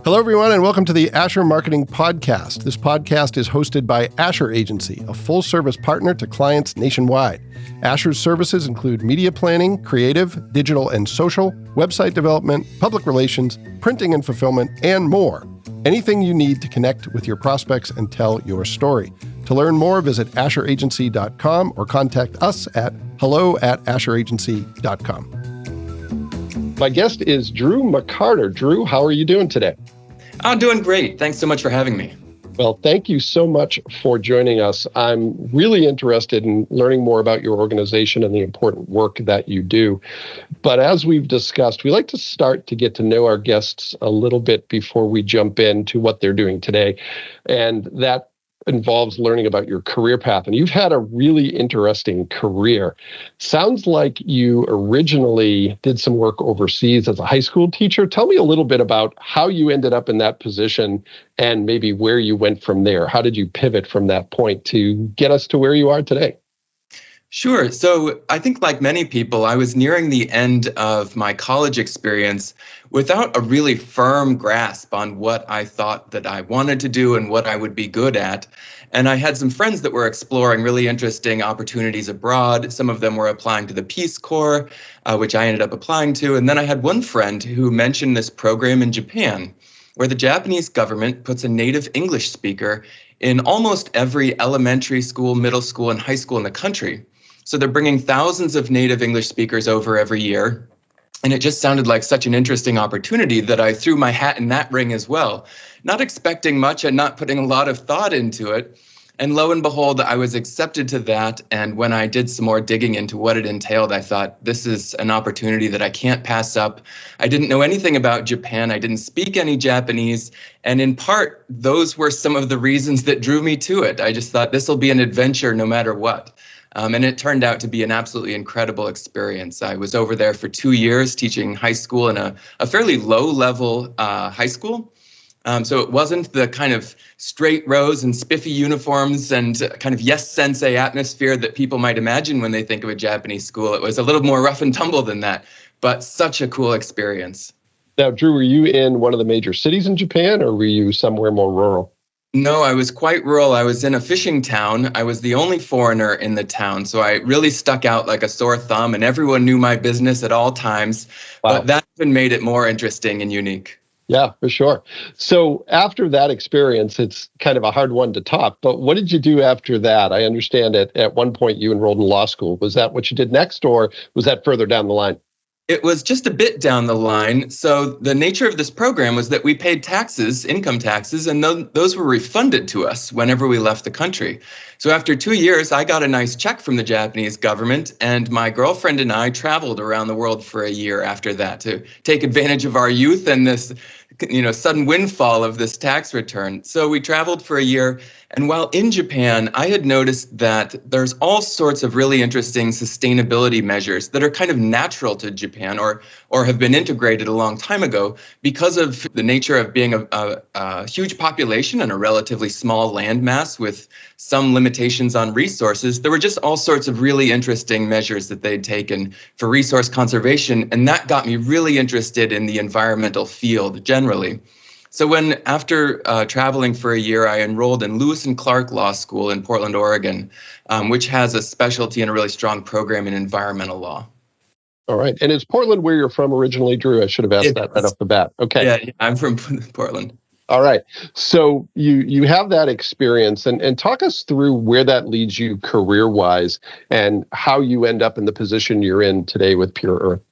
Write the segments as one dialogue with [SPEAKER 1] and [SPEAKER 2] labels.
[SPEAKER 1] Hello, everyone, and welcome to the Asher Marketing Podcast. This podcast is hosted by Asher Agency, a full-service partner to clients nationwide. Asher's services include media planning, creative, digital and social, website development, public relations, printing and fulfillment, and more. Anything you need to connect with your prospects and tell your story. To learn more, visit asheragency.com or contact us at hello@asheragency.com. My guest is Drew McCartor. Drew, how are you doing today?
[SPEAKER 2] I'm doing great. Thanks so much for having me.
[SPEAKER 1] Well, thank you so much for joining us. I'm really interested in learning more about your organization and the important work that you do. But as we've discussed, we like to start to get to know our guests a little bit before we jump into what they're doing today. And that involves learning about your career path. And you've had a really interesting career. Sounds like you originally did some work overseas as a high school teacher. Tell me a little bit about how you ended up in that position and maybe where you went from there. How did you pivot from that point to get us to where you are today?
[SPEAKER 2] Sure. So I think like many people, I was nearing the end of my college experience without a really firm grasp on what I thought that I wanted to do and what I would be good at. And I had some friends that were exploring really interesting opportunities abroad. Some of them were applying to the Peace Corps, which I ended up applying to. And then I had one friend who mentioned this program in Japan, where the Japanese government puts a native English speaker in almost every elementary school, middle school, and high school in the country. So they're bringing thousands of native English speakers over every year. And it just sounded like such an interesting opportunity that I threw my hat in that ring as well, not expecting much and not putting a lot of thought into it. And lo and behold, I was accepted to that. And when I did some more digging into what it entailed, I thought, this is an opportunity that I can't pass up. I didn't know anything about Japan. I didn't speak any Japanese. And in part, those were some of the reasons that drew me to it. I just thought this will be an adventure no matter what. And it turned out to be an absolutely incredible experience. I was over there for 2 years teaching high school in a fairly low-level high school. So it wasn't the kind of straight rows and spiffy uniforms and kind of yes sensei atmosphere that people might imagine when they think of a Japanese school. It was a little more rough and tumble than that, but such a cool experience.
[SPEAKER 1] Now, Drew, were you in one of the major cities in Japan or were you somewhere more rural?
[SPEAKER 2] No, I was quite rural. I was in a fishing town. I was the only foreigner in the town, so I really stuck out like a sore thumb, and everyone knew my business at all times. Wow. But that even made it more interesting and unique.
[SPEAKER 1] Yeah, for sure. So after that experience, it's kind of a hard one to top, but what did you do after that? I understand at one point you enrolled in law school. Was that what you did next, or was that further down the line?
[SPEAKER 2] It was just a bit down the line. So the nature of this program was that we paid taxes, income taxes, and those were refunded to us whenever we left the country. So after 2 years, I got a nice check from the Japanese government, and my girlfriend and I traveled around the world for a year after that to take advantage of our youth and this, sudden windfall of this tax return. So we traveled for a year. And while in Japan, I had noticed that there's all sorts of really interesting sustainability measures that are kind of natural to Japan or have been integrated a long time ago because of the nature of being a huge population and a relatively small landmass with some limitations on resources. There were just all sorts of really interesting measures that they'd taken for resource conservation. And that got me really interested in the environmental field generally. So when after traveling for a year, I enrolled in Lewis and Clark Law School in Portland, Oregon, which has a specialty and a really strong program in environmental law.
[SPEAKER 1] All right. And is Portland where you're from originally, Drew? I should have asked that right off the bat. Okay.
[SPEAKER 2] Yeah, I'm from Portland.
[SPEAKER 1] All right. So you have that experience and talk us through where that leads you career-wise and how you end up in the position you're in today with Pure Earth.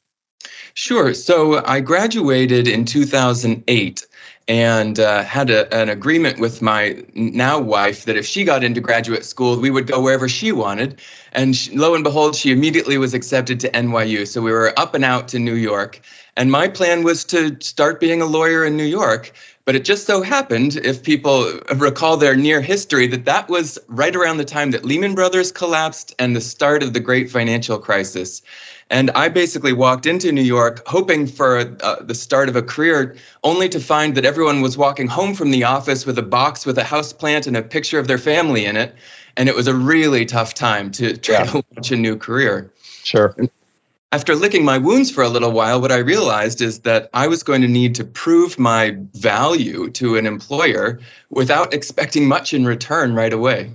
[SPEAKER 2] Sure. So I graduated in 2008. And had an agreement with my now wife that if she got into graduate school, we would go wherever she wanted. And lo and behold, she immediately was accepted to NYU. So we were up and out to New York. And my plan was to start being a lawyer in New York. But it just so happened, if people recall their near history, that was right around the time that Lehman Brothers collapsed and the start of the great financial crisis. And I basically walked into New York hoping for the start of a career, only to find that everyone was walking home from the office with a box with a houseplant and a picture of their family in it. And it was a really tough time to try to launch a new career.
[SPEAKER 1] Sure.
[SPEAKER 2] after licking my wounds for a little while, what I realized is that I was going to need to prove my value to an employer without expecting much in return right away.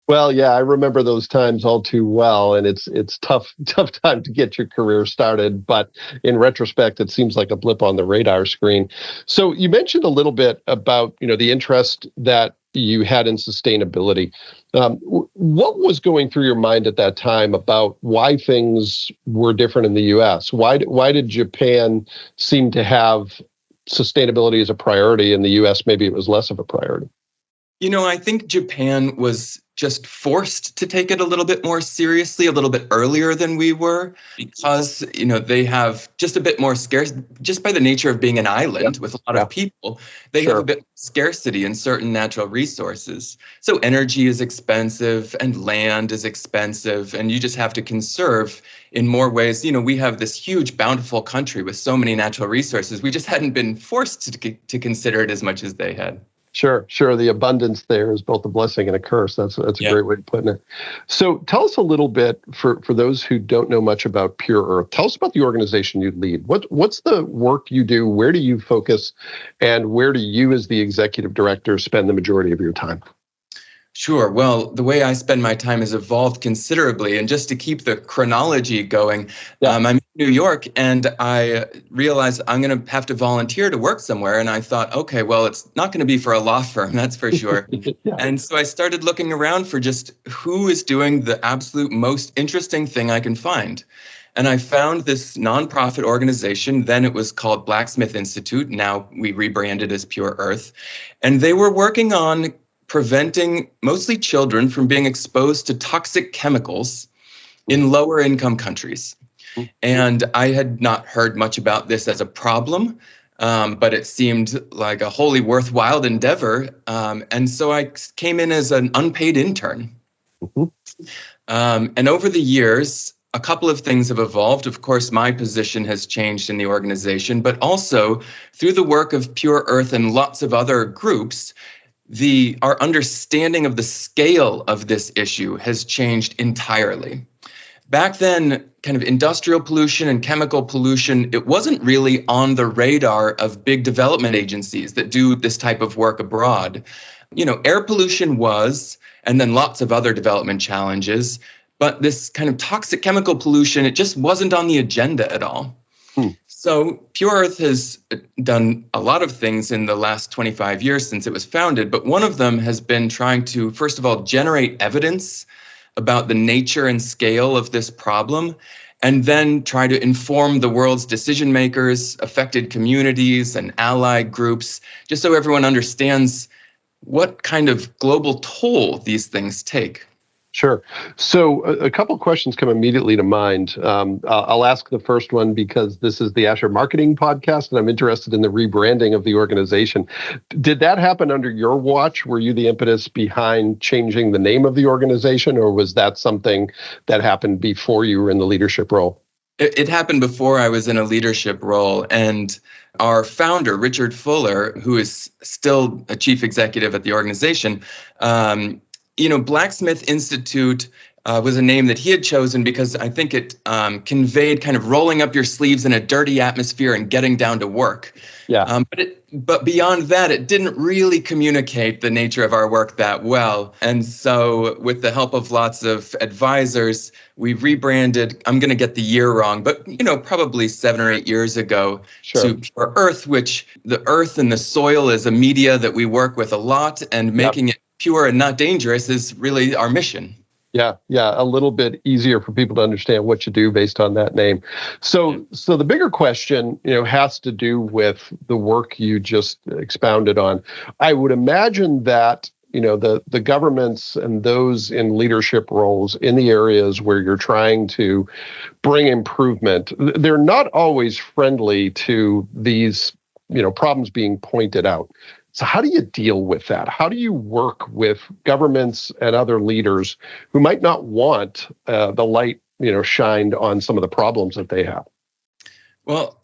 [SPEAKER 1] Well, yeah, I remember those times all too well, and it's tough time to get your career started. But in retrospect, it seems like a blip on the radar screen. So you mentioned a little bit about the interest that you had in sustainability. What was going through your mind at that time about why things were different in the U.S.? Why did Japan seem to have sustainability as a priority in the U.S.? Maybe it was less of a priority.
[SPEAKER 2] I think Japan was just forced to take it a little bit more seriously a little bit earlier than we were because, they have just a bit more scarce, just by the nature of being an island with a lot of people, they have a bit of scarcity in certain natural resources. So energy is expensive and land is expensive, and you just have to conserve in more ways. We have this huge, bountiful country with so many natural resources. We just hadn't been forced to consider it as much as they had.
[SPEAKER 1] Sure. The abundance there is both a blessing and a curse. That's a great way of putting it. So tell us a little bit, for those who don't know much about Pure Earth, tell us about the organization you lead. What's the work you do? Where do you focus? And where do you, as the executive director, spend the majority of your time?
[SPEAKER 2] Sure. Well, the way I spend my time has evolved considerably. And just to keep the chronology going, I'm in New York and I realized I'm going to have to volunteer to work somewhere. And I thought, okay, well, it's not going to be for a law firm, that's for sure. And so I started looking around for just who is doing the absolute most interesting thing I can find. And I found this nonprofit organization. Then it was called Blacksmith Institute. Now we rebranded as Pure Earth. And they were working on preventing mostly children from being exposed to toxic chemicals in lower income countries. And I had not heard much about this as a problem, but it seemed like a wholly worthwhile endeavor. And so I came in as an unpaid intern. And over the years, a couple of things have evolved. Of course, my position has changed in the organization, but also through the work of Pure Earth and lots of other groups, our understanding of the scale of this issue has changed entirely. Back then, kind of industrial pollution and chemical pollution, it wasn't really on the radar of big development agencies that do this type of work abroad. Air pollution was, and then lots of other development challenges, but this kind of toxic chemical pollution, it just wasn't on the agenda at all. So Pure Earth has done a lot of things in the last 25 years since it was founded, but one of them has been trying to, first of all, generate evidence about the nature and scale of this problem, and then try to inform the world's decision makers, affected communities, and allied groups, just so everyone understands what kind of global toll these things take.
[SPEAKER 1] Sure. So a couple questions come immediately to mind. I'll ask the first one because this is the Asher Marketing Podcast, and I'm interested in the rebranding of the organization. Did that happen under your watch? Were you the impetus behind changing the name of the organization, or was that something that happened before you were in the leadership role?
[SPEAKER 2] It happened before I was in a leadership role, and our founder, Richard Fuller, who is still a chief executive at the organization, Blacksmith Institute was a name that he had chosen because I think it conveyed kind of rolling up your sleeves in a dirty atmosphere and getting down to work. But beyond that, it didn't really communicate the nature of our work that well. And so with the help of lots of advisors, we rebranded, I'm going to get the year wrong, but probably 7 or 8 years ago to Pure Earth, which the earth and the soil is a media that we work with a lot, and making it pure and not dangerous is really our mission.
[SPEAKER 1] Yeah, a little bit easier for people to understand what you do based on that name. So the bigger question, has to do with the work you just expounded on. I would imagine that, the governments and those in leadership roles in the areas where you're trying to bring improvement, they're not always friendly to these, problems being pointed out. So how do you deal with that? How do you work with governments and other leaders who might not want the light, shined on some of the problems that they have?
[SPEAKER 2] Well,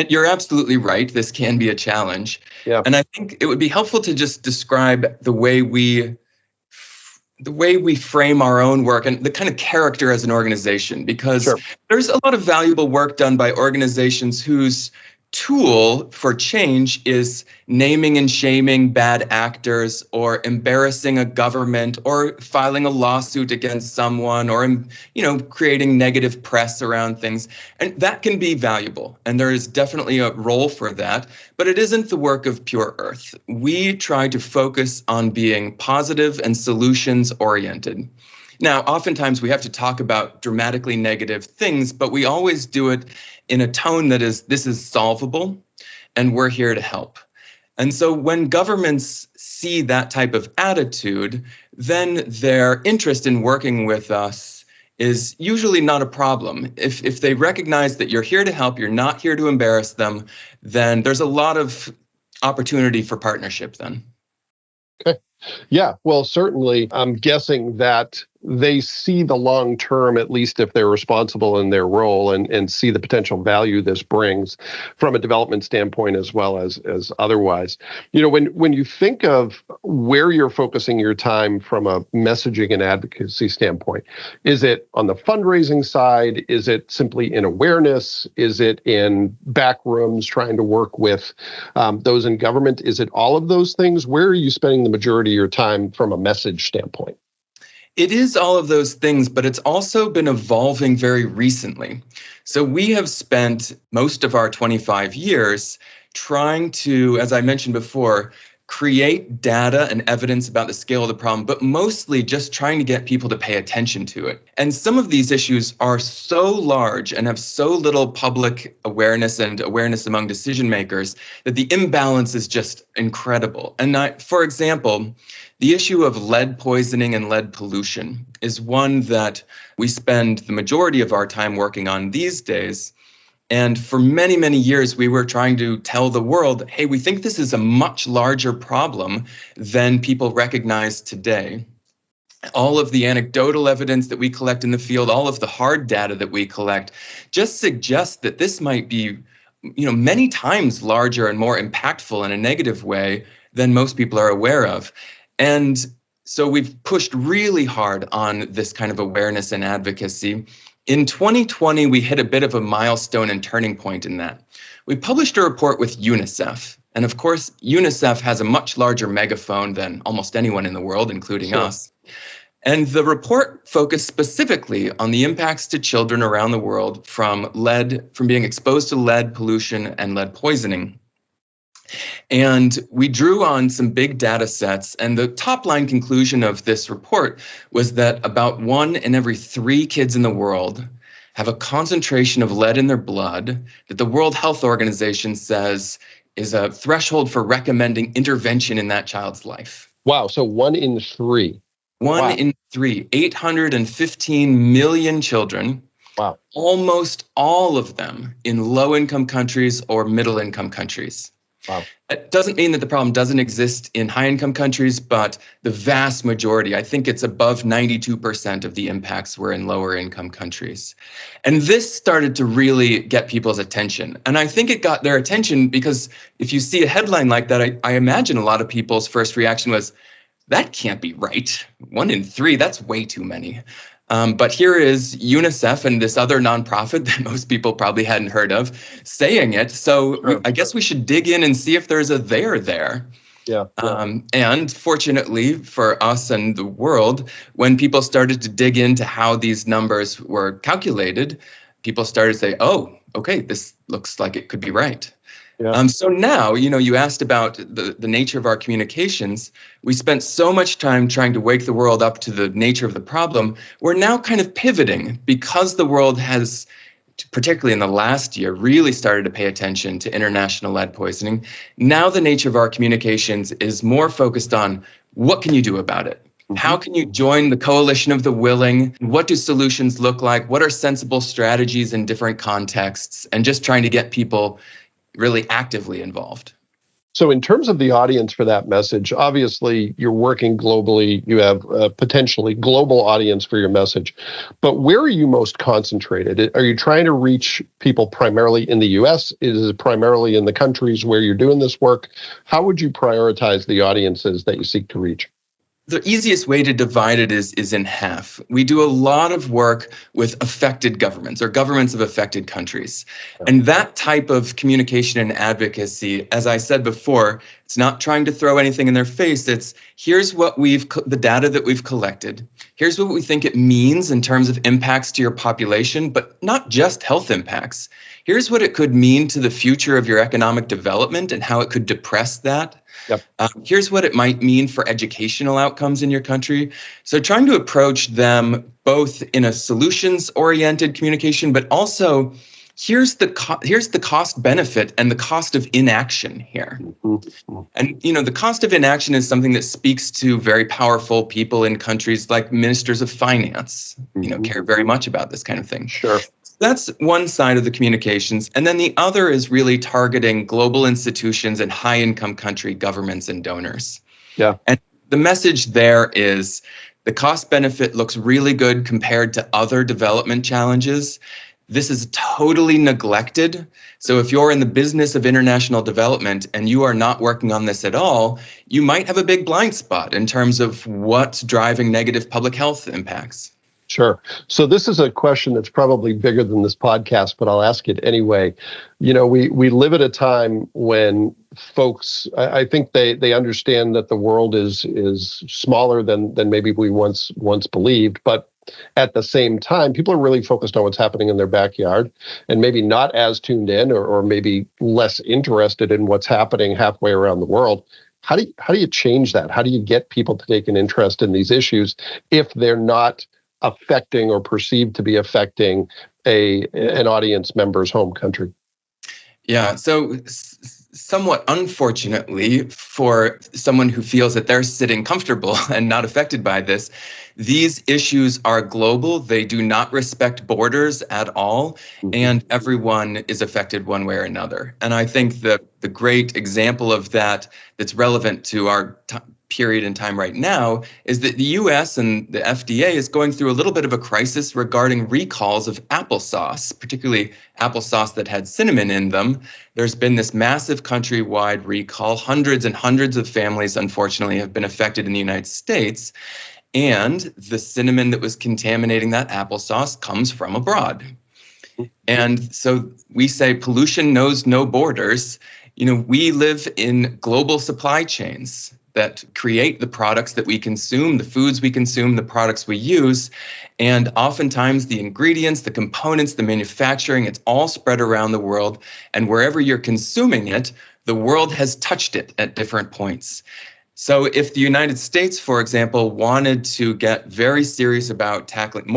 [SPEAKER 2] you're absolutely right. This can be a challenge. Yeah. And I think it would be helpful to just describe the way we the way we frame our own work and the kind of character as an organization, because
[SPEAKER 1] Sure.
[SPEAKER 2] there's a lot of valuable work done by organizations whose tool for change is naming and shaming bad actors, or embarrassing a government, or filing a lawsuit against someone, or creating negative press around things. And that can be valuable, and there is definitely a role for that, but it isn't the work of Pure Earth. We try to focus on being positive and solutions oriented. Now, oftentimes we have to talk about dramatically negative things, but we always do it in a tone that is, this is solvable and we're here to help. And so when governments see that type of attitude, then their interest in working with us is usually not a problem. If they recognize that you're here to help, you're not here to embarrass them, then there's a lot of opportunity for partnership then.
[SPEAKER 1] Okay. Yeah, well, certainly, I'm guessing that they see the long term, at least if they're responsible in their role, and see the potential value this brings from a development standpoint as well as otherwise. When you think of where you're focusing your time from a messaging and advocacy standpoint, is it on the fundraising side? Is it simply in awareness? Is it in back rooms trying to work with those in government? Is it all of those things? Where are you spending the majority of your time from a message standpoint?
[SPEAKER 2] It is all of those things, but it's also been evolving very recently. So we have spent most of our 25 years trying to, as I mentioned before, create data and evidence about the scale of the problem, but mostly just trying to get people to pay attention to it. And some of these issues are so large and have so little public awareness and awareness among decision makers that the imbalance is just incredible. And for example, the issue of lead poisoning and lead pollution is one that we spend the majority of our time working on these days. And for many, many years, we were trying to tell the world, hey, we think this is a much larger problem than people recognize today. All of the anecdotal evidence that we collect in the field, all of the hard data that we collect, just suggests that this might be, many times larger and more impactful in a negative way than most people are aware of. And so we've pushed really hard on this kind of awareness and advocacy. In 2020, we hit a bit of a milestone and turning point in that. We published a report with UNICEF. And of course, UNICEF has a much larger megaphone than almost anyone in the world, including us. And the report focused specifically on the impacts to children around the world from being exposed to lead pollution and lead poisoning. And we drew on some big data sets, and the top line conclusion of this report was that about 1 in every 3 kids in the world have a concentration of lead in their blood that the World Health Organization says is a threshold for recommending intervention in that child's life.
[SPEAKER 1] Wow, so 1 in 3.
[SPEAKER 2] 1 in 3, 815 million children.
[SPEAKER 1] Wow.
[SPEAKER 2] Almost all of them in low-income countries or middle-income countries.
[SPEAKER 1] Wow.
[SPEAKER 2] It doesn't mean that the problem doesn't exist in high-income countries, but the vast majority, I think it's above 92% of the impacts were in lower-income countries. And this started to really get people's attention. And I think it got their attention because if you see a headline like that, I imagine a lot of people's first reaction was, that can't be right. 1 in 3, that's way too many. But here is UNICEF and this other nonprofit that most people probably hadn't heard of saying it. So I guess we should dig in and see if there's a there.
[SPEAKER 1] Yeah.
[SPEAKER 2] And fortunately for us and the world, when people started to dig into how these numbers were calculated, people started to say, oh, okay, this looks like it could be right.
[SPEAKER 1] Yeah.
[SPEAKER 2] So now, you asked about the nature of our communications. We spent so much time trying to wake the world up to the nature of the problem. We're now kind of pivoting because the world has, particularly in the last year, really started to pay attention to international lead poisoning. Now the nature of our communications is more focused on what can you do about it? How can you join the coalition of the willing? What do solutions look like? What are sensible strategies in different contexts? And just trying to get people really actively involved.
[SPEAKER 1] So in terms of the audience for that message, obviously you're working globally, you have a potentially global audience for your message, but where are you most concentrated? Are you trying to reach people primarily in the US? Is it primarily in the countries where you're doing this work? How would you prioritize the audiences that you seek to reach?
[SPEAKER 2] The easiest way to divide it is in half. We do a lot of work with affected governments or governments of affected countries. And that type of communication and advocacy, as I said before, it's not trying to throw anything in their face. It's here's what the data that we've collected. Here's what we think it means in terms of impacts to your population, but not just health impacts. Here's what it could mean to the future of your economic development and how it could depress that.
[SPEAKER 1] Yep.
[SPEAKER 2] Here's what it might mean for educational outcomes in your country. So trying to approach them both in a solutions-oriented communication, but also here's the cost benefit and the cost of inaction here. Mm-hmm. And the cost of inaction is something that speaks to very powerful people in countries like ministers of finance, care very much about this kind of thing.
[SPEAKER 1] Sure.
[SPEAKER 2] That's one side of the communications. And then the other is really targeting global institutions and high-income country governments and donors.
[SPEAKER 1] Yeah.
[SPEAKER 2] And the message there is the cost benefit looks really good compared to other development challenges. This is totally neglected. So if you're in the business of international development and you are not working on this at all, you might have a big blind spot in terms of what's driving negative public health impacts.
[SPEAKER 1] Sure. So this is a question that's probably bigger than this podcast, but I'll ask it anyway. We live at a time when folks, I think they understand that the world is smaller than maybe we once believed, but at the same time, people are really focused on what's happening in their backyard and maybe not as tuned in or maybe less interested in what's happening halfway around the world. How do you change that? How do you get people to take an interest in these issues if they're not affecting or perceived to be affecting an audience member's home country?
[SPEAKER 2] Yeah, so somewhat unfortunately for someone who feels that they're sitting comfortable and not affected by this, these issues are global. They do not respect borders at all, and everyone is affected one way or another. And I think the great example of that that's relevant to our period in time right now is that the US and the FDA is going through a little bit of a crisis regarding recalls of applesauce, particularly applesauce that had cinnamon in them. There's been this massive countrywide recall. Hundreds and hundreds of families, unfortunately, have been affected in the United States. And the cinnamon that was contaminating that applesauce comes from abroad. And so we say pollution knows no borders. We live in global supply chains that create the products that we consume, the foods we consume, the products we use. And oftentimes the ingredients, the components, the manufacturing, it's all spread around the world. And wherever you're consuming it, the world has touched it at different points. So if the United States, for example, wanted to get very serious about tackling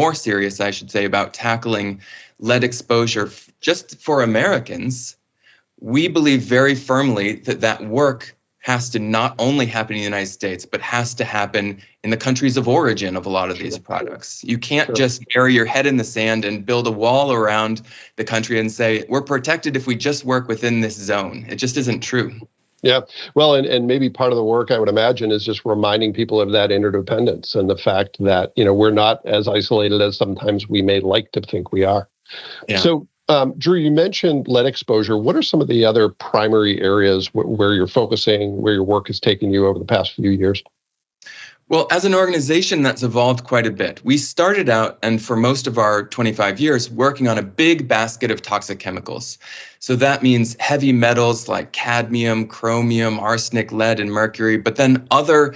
[SPEAKER 2] lead exposure just for Americans, we believe very firmly that work has to not only happen in the United States, but has to happen in the countries of origin of a lot of these products. You can't just bury your head in the sand and build a wall around the country and say, we're protected if we just work within this zone. It just isn't true.
[SPEAKER 1] Yeah. Well, and maybe part of the work, I would imagine, is just reminding people of that interdependence and the fact that, we're not as isolated as sometimes we may like to think we are. Yeah. So, Drew, you mentioned lead exposure. What are some of the other primary areas where you're focusing, where your work has taken you over the past few years?
[SPEAKER 2] Well, as an organization, that's evolved quite a bit. We started out, and for most of our 25 years, working on a big basket of toxic chemicals. So that means heavy metals like cadmium, chromium, arsenic, lead, and mercury, but then other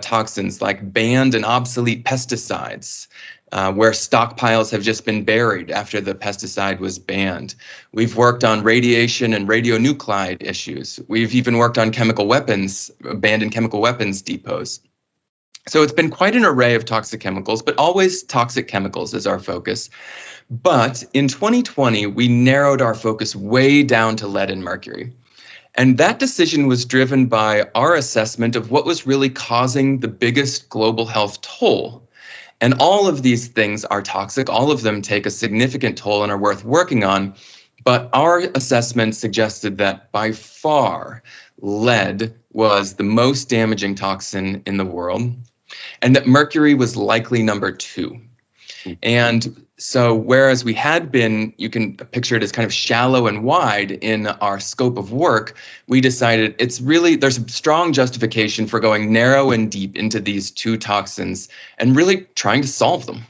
[SPEAKER 2] toxins like banned and obsolete pesticides, where stockpiles have just been buried after the pesticide was banned. We've worked on radiation and radionuclide issues. We've even worked on chemical weapons, abandoned chemical weapons depots. So it's been quite an array of toxic chemicals, but always toxic chemicals is our focus. But in 2020, we narrowed our focus way down to lead and mercury. And that decision was driven by our assessment of what was really causing the biggest global health toll. And all of these things are toxic. All of them take a significant toll and are worth working on. But our assessment suggested that by far, lead was the most damaging toxin in the world, and that mercury was likely number 2. And so whereas we had been, you can picture it as kind of shallow and wide in our scope of work, we decided there's a strong justification for going narrow and deep into these two toxins and really trying to solve them.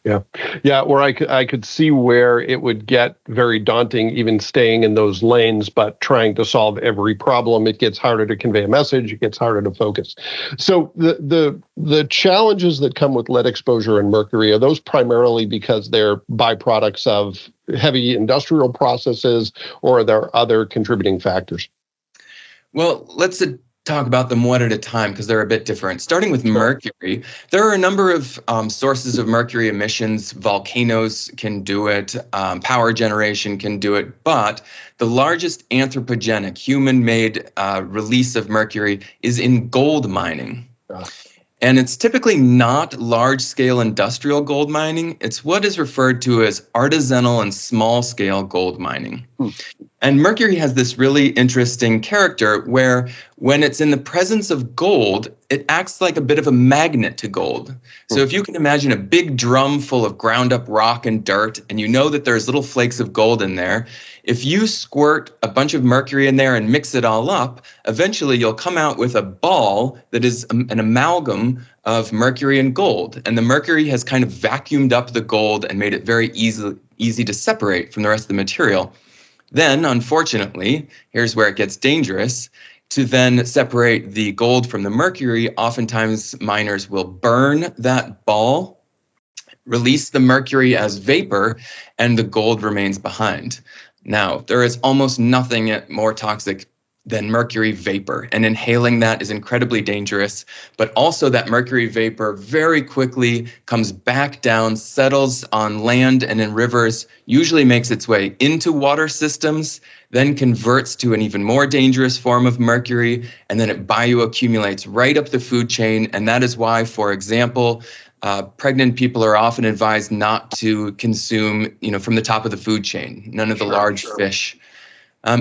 [SPEAKER 1] Yeah. Yeah. Or I could see where it would get very daunting, even staying in those lanes, but trying to solve every problem. It gets harder to convey a message. It gets harder to focus. So the challenges that come with lead exposure and mercury, are those primarily because they're byproducts of heavy industrial processes, or are there other contributing factors?
[SPEAKER 2] Well, let's talk about them one at a time because they're a bit different. Starting with mercury, there are a number of sources of mercury emissions. Volcanoes can do it, power generation can do it, but the largest anthropogenic human-made release of mercury is in gold mining. And it's typically not large-scale industrial gold mining. It's what is referred to as artisanal and small-scale gold mining. And mercury has this really interesting character where when it's in the presence of gold, it acts like a bit of a magnet to gold. So if you can imagine a big drum full of ground up rock and dirt, and you know that there's little flakes of gold in there, if you squirt a bunch of mercury in there and mix it all up, eventually you'll come out with a ball that is an amalgam of mercury and gold. And the mercury has kind of vacuumed up the gold and made it very easy to separate from the rest of the material. Then, unfortunately, here's where it gets dangerous. To then separate the gold from the mercury, oftentimes miners will burn that ball, release the mercury as vapor, and the gold remains behind. Now, there is almost nothing more toxic than mercury vapor, and inhaling that is incredibly dangerous. But also that mercury vapor very quickly comes back down, settles on land and in rivers, usually makes its way into water systems, then converts to an even more dangerous form of mercury, and then it bioaccumulates right up the food chain. And that is why, for example, pregnant people are often advised not to consume, from the top of the food chain, none of the large fish.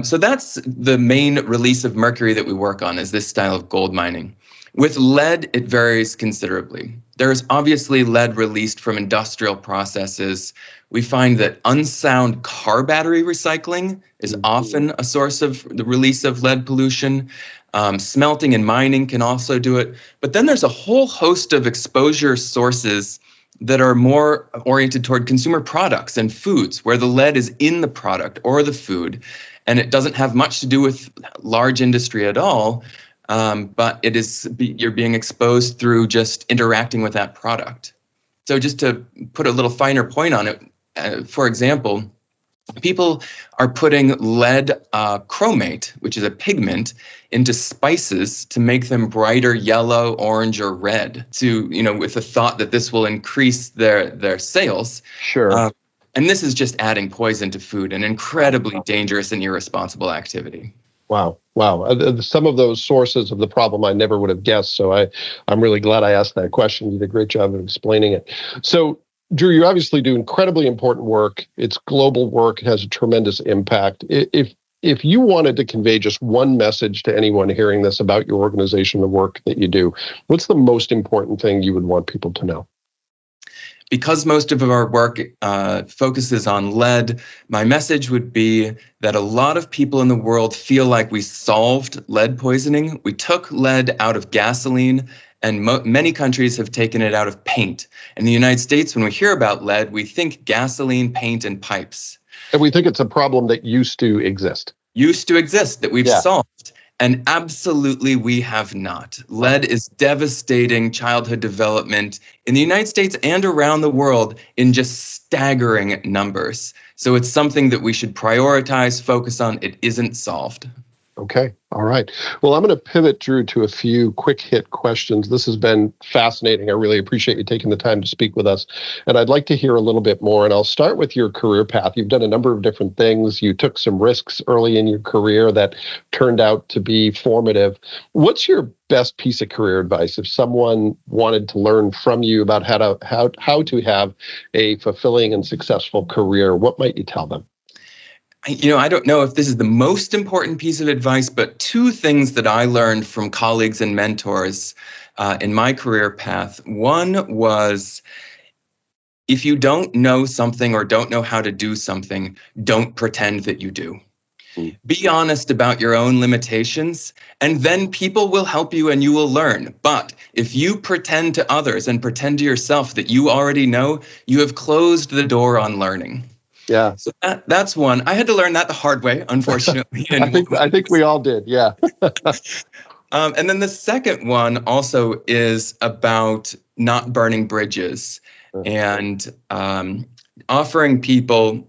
[SPEAKER 2] So that's the main release of mercury that we work on, is this style of gold mining. With lead, it varies considerably. There is obviously lead released from industrial processes. We find that unsound car battery recycling is often a source of the release of lead pollution. Smelting and mining can also do it. But then there's a whole host of exposure sources that are more oriented toward consumer products and foods, where the lead is in the product or the food. And it doesn't have much to do with large industry at all, but you're being exposed through just interacting with that product. So just to put a little finer point on it, for example, people are putting lead chromate, which is a pigment, into spices to make them brighter yellow, orange, or red, with the thought that this will increase their sales.
[SPEAKER 1] Sure.
[SPEAKER 2] And this is just adding poison to food, an incredibly dangerous and irresponsible activity.
[SPEAKER 1] Wow. Some of those sources of the problem I never would have guessed. So I'm really glad I asked that question. You did a great job of explaining it. So, Drew, you obviously do incredibly important work. It's global work. It has a tremendous impact. If you wanted to convey just one message to anyone hearing this about your organization, the work that you do, what's the most important thing you would want people to know?
[SPEAKER 2] Because most of our work focuses on lead, my message would be that a lot of people in the world feel like we solved lead poisoning. We took lead out of gasoline, and many countries have taken it out of paint. In the United States, when we hear about lead, we think gasoline, paint, and pipes.
[SPEAKER 1] And we think it's a problem that used to exist.
[SPEAKER 2] That we've solved. And absolutely, we have not. Lead is devastating childhood development in the United States and around the world in just staggering numbers. So it's something that we should prioritize, focus on. It isn't solved.
[SPEAKER 1] Okay. All right. Well, I'm going to pivot, Drew, to a few quick hit questions. This has been fascinating. I really appreciate you taking the time to speak with us. And I'd like to hear a little bit more. And I'll start with your career path. You've done a number of different things. You took some risks early in your career that turned out to be formative. What's your best piece of career advice if someone wanted to learn from you about how to have a fulfilling and successful career? What might you tell them?
[SPEAKER 2] I don't know if this is the most important piece of advice, but two things that I learned from colleagues and mentors in my career path. One was if you don't know something or don't know how to do something, don't pretend that you do. Be honest about your own limitations, and then people will help you and you will learn. But if you pretend to others and pretend to yourself that you already know, you have closed the door on learning.
[SPEAKER 1] Yeah.
[SPEAKER 2] So that's one. I had to learn that the hard way, unfortunately.
[SPEAKER 1] I think we all did. Yeah.
[SPEAKER 2] And then the second one also is about not burning bridges and offering people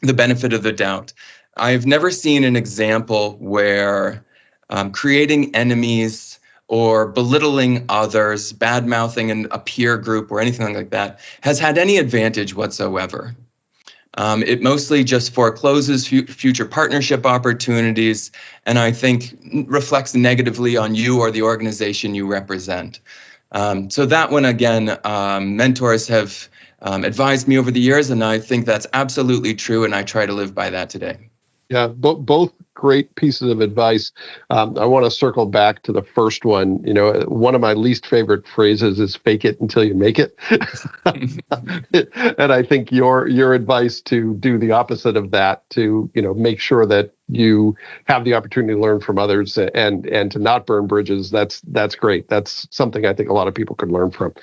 [SPEAKER 2] the benefit of the doubt. I've never seen an example where creating enemies or belittling others, bad-mouthing a peer group or anything like that has had any advantage whatsoever. It mostly just forecloses future partnership opportunities, and I think reflects negatively on you or the organization you represent. So that one, again, mentors have advised me over the years, and I think that's absolutely true, and I try to live by that today.
[SPEAKER 1] Yeah, both great pieces of advice. I want to circle back to the first one. You know, one of my least favorite phrases is "fake it until you make it," and I think your advice to do the opposite of that, to make sure that you have the opportunity to learn from others and to not burn bridges. That's great. That's something I think a lot of people could learn from.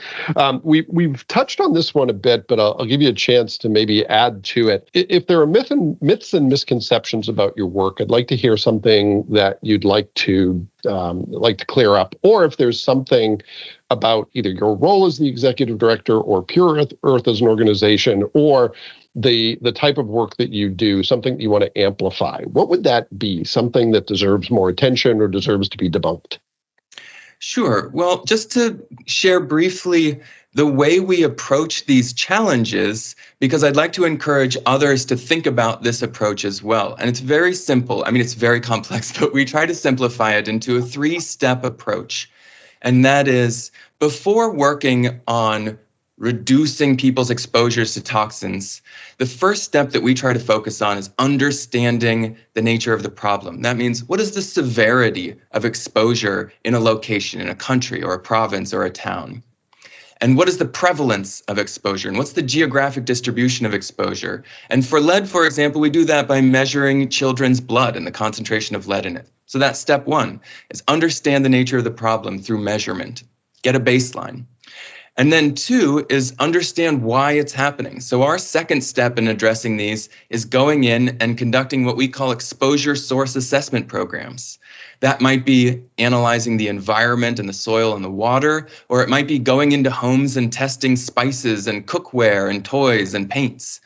[SPEAKER 1] We've touched on this one a bit, but I'll give you a chance to maybe add to it. If there are myths and misconceptions about your work, I'd like to hear something that you'd like to clear up, or if there's something about either your role as the executive director or Pure Earth as an organization, or the type of work that you do, something that you want to amplify. What would that be? Something that deserves more attention or deserves to be debunked?
[SPEAKER 2] Sure. Well, just to share briefly the way we approach these challenges, because I'd like to encourage others to think about this approach as well. And it's very simple. I mean, it's very complex, but we try to simplify it into a 3-step approach. And that is, before working on reducing people's exposures to toxins, the first step that we try to focus on is understanding the nature of the problem. That means, what is the severity of exposure in a location, in a country or a province or a town? And what is the prevalence of exposure? And what's the geographic distribution of exposure? And for lead, for example, we do that by measuring children's blood and the concentration of lead in it. So that's step 1, is understand the nature of the problem through measurement. Get a baseline. And then 2 is understand why it's happening. So our second step in addressing these is going in and conducting what we call exposure source assessment programs. That might be analyzing the environment and the soil and the water, or it might be going into homes and testing spices and cookware and toys and paints.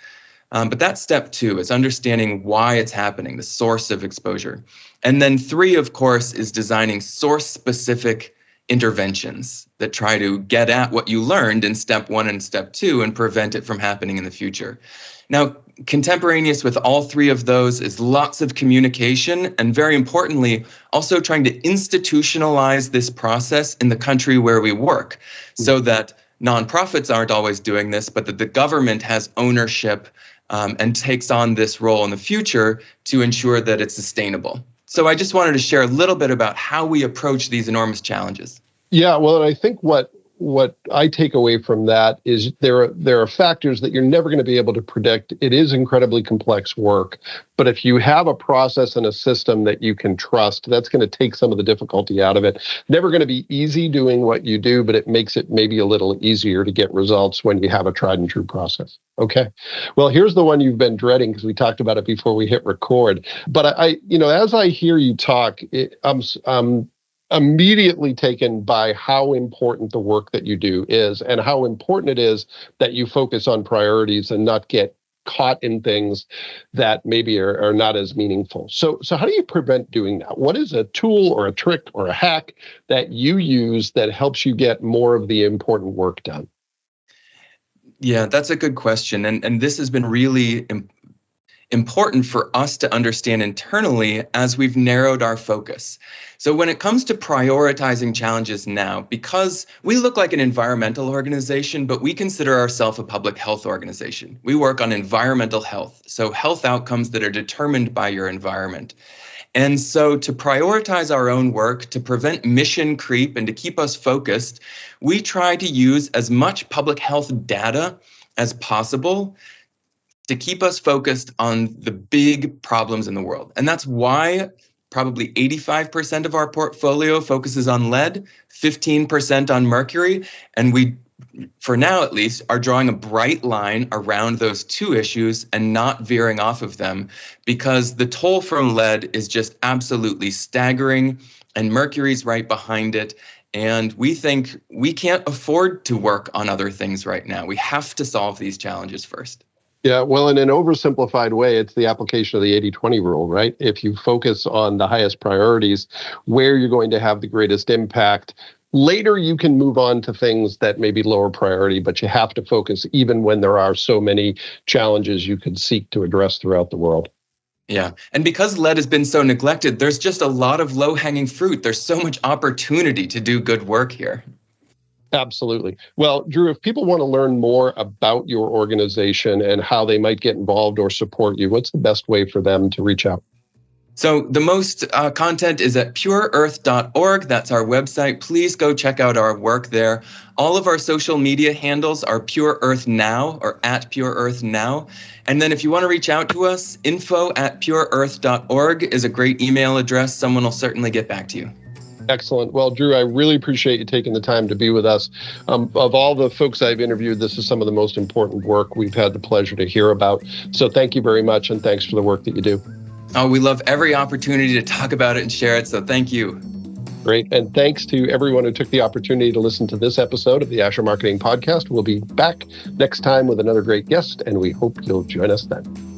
[SPEAKER 2] But that's step 2, is understanding why it's happening, the source of exposure. And then 3, of course, is designing source-specific interventions that try to get at what you learned in step 1 and step 2 and prevent it from happening in the future. Now, contemporaneous with all 3 of those is lots of communication, and very importantly, also trying to institutionalize this process in the country where we work, so that nonprofits aren't always doing this, but that the government has ownership and takes on this role in the future to ensure that it's sustainable. So I just wanted to share a little bit about how we approach these enormous challenges.
[SPEAKER 1] Yeah, well, and I think what I take away from that is there are factors that you're never going to be able to predict. It is incredibly complex work, but if you have a process and a system that you can trust, that's going to take some of the difficulty out of it. Never going to be easy doing what you do, but it makes it maybe a little easier to get results when you have a tried and true process. Okay. Well, here's the one you've been dreading, because we talked about it before we hit record. But I as I hear you talk, I'm immediately taken by how important the work that you do is, and how important it is that you focus on priorities and not get caught in things that maybe are not as meaningful. So how do you prevent doing that? What is a tool or a trick or a hack that you use that helps you get more of the important work done?
[SPEAKER 2] Yeah, that's a good question. And this has been really important for us to understand internally as we've narrowed our focus. So when it comes to prioritizing challenges now, because we look like an environmental organization, but we consider ourselves a public health organization. We work on environmental health, so health outcomes that are determined by your environment. And so to prioritize our own work, to prevent mission creep and to keep us focused, we try to use as much public health data as possible to keep us focused on the big problems in the world. And that's why probably 85% of our portfolio focuses on lead, 15% on mercury, and we, for now at least, are drawing a bright line around those two issues and not veering off of them, because the toll from lead is just absolutely staggering, and mercury's right behind it. And we think we can't afford to work on other things right now. We have to solve these challenges first.
[SPEAKER 1] Yeah, well, in an oversimplified way, it's the application of the 80-20 rule, right? If you focus on the highest priorities, where you're going to have the greatest impact, later you can move on to things that may be lower priority, but you have to focus even when there are so many challenges you could seek to address throughout the world.
[SPEAKER 2] Yeah. And because lead has been so neglected, there's just a lot of low-hanging fruit. There's so much opportunity to do good work here.
[SPEAKER 1] Absolutely. Well, Drew, if people want to learn more about your organization and how they might get involved or support you, what's the best way for them to reach out?
[SPEAKER 2] So the most content is at pureearth.org. That's our website. Please go check out our work there. All of our social media handles are Pure Earth Now or at Pure Earth Now. And then if you want to reach out to us, info@pureearth.org is a great email address. Someone will certainly get back to you.
[SPEAKER 1] Excellent. Well, Drew, I really appreciate you taking the time to be with us. Of all the folks I've interviewed, this is some of the most important work we've had the pleasure to hear about. So thank you very much, and thanks for the work that you do.
[SPEAKER 2] Oh, we love every opportunity to talk about it and share it, so thank you.
[SPEAKER 1] Great. And thanks to everyone who took the opportunity to listen to this episode of the Azure Marketing Podcast. We'll be back next time with another great guest, and we hope you'll join us then.